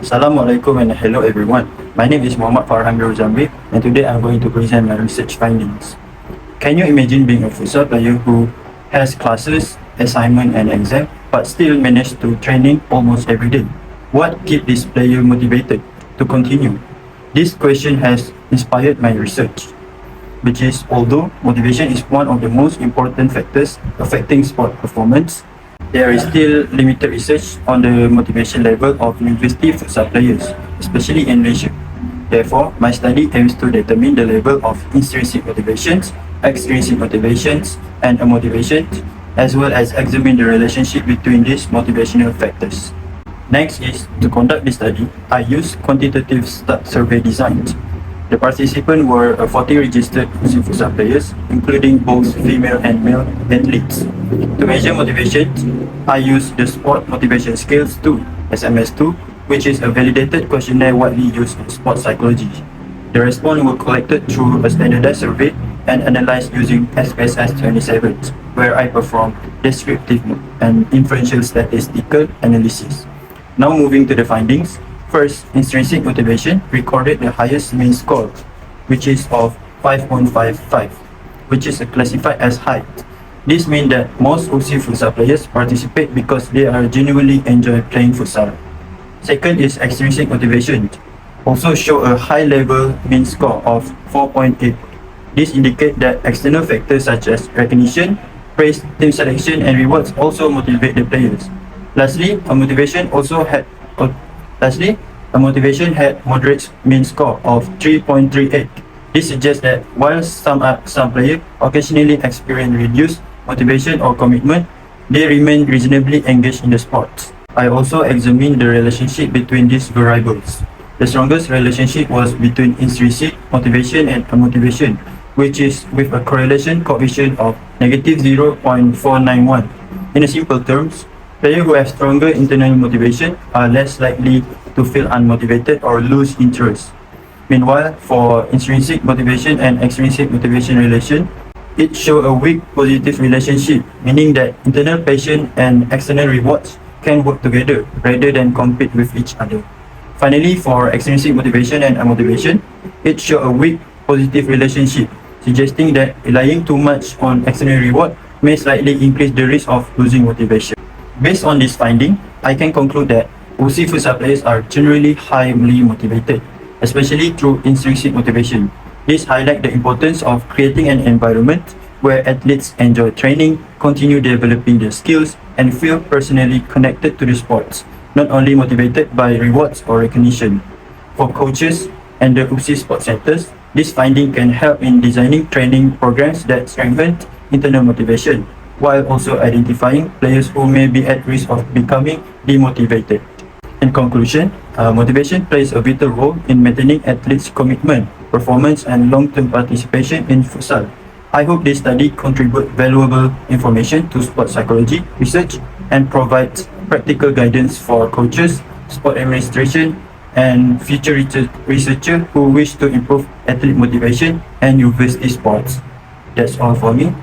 Assalamualaikum and hello everyone. My name is Muhammad Farhan Rozamri and today I'm going to present my research findings. Can you imagine being a futsal player who has classes, assignment and exam but still manage to training almost every day? What keeps this player motivated to continue? This question has inspired my research, which is although motivation is one of the most important factors affecting sport performance, there is still limited research on the motivation level of university futsal players, especially in Malaysia. Therefore, my study aims to determine the level of intrinsic motivations, extrinsic motivations, and amotivations, as well as examine the relationship between these motivational factors. Next is, to conduct this study, I used quantitative survey designs. The participants were 40 registered futsal players, including both female and male athletes. To measure motivation, I used the Sport Motivation Scales 2, SMS-II, which is a validated questionnaire widely used in sports psychology. The responses were collected through a standardized survey and analyzed using SMS-27, where I performed descriptive and inferential statistical analysis. Now moving to the findings. First, intrinsic motivation recorded the highest mean score, which is of 5.55, which is classified as high. This means that most UPSI futsal players participate because they are genuinely enjoy playing futsal. Second is extrinsic motivation, also show a high level mean score of 4.8. This indicates that external factors such as recognition, praise, team selection and rewards also motivate the players. Lastly, a motivation had moderate mean score of 3.38. This suggests that while some players occasionally experience reduced motivation or commitment, they remain reasonably engaged in the sport. I also examined the relationship between these variables. The strongest relationship was between intrinsic motivation and amotivation, which is with a correlation coefficient of negative 0.491. In simple terms, players who have stronger internal motivation are less likely to feel unmotivated or lose interest. Meanwhile, for intrinsic motivation and extrinsic motivation relation, it shows a weak positive relationship, meaning that internal passion and external rewards can work together rather than compete with each other. Finally, for extrinsic motivation and amotivation, it shows a weak positive relationship, suggesting that relying too much on external reward may slightly increase the risk of losing motivation. Based on this finding, I can conclude that UPSI futsal players are generally highly motivated, especially through intrinsic motivation. This highlights the importance of creating an environment where athletes enjoy training, continue developing their skills, and feel personally connected to the sports, not only motivated by rewards or recognition. For coaches and the UPSI Sports Centers, this finding can help in designing training programs that strengthen internal motivation, while also identifying players who may be at risk of becoming demotivated. In conclusion, motivation plays a vital role in maintaining athletes' commitment, performance, and long-term participation in futsal. I hope this study contributes valuable information to sports psychology research and provides practical guidance for coaches, sport administration, and future researchers who wish to improve athlete motivation and university sports. That's all for me.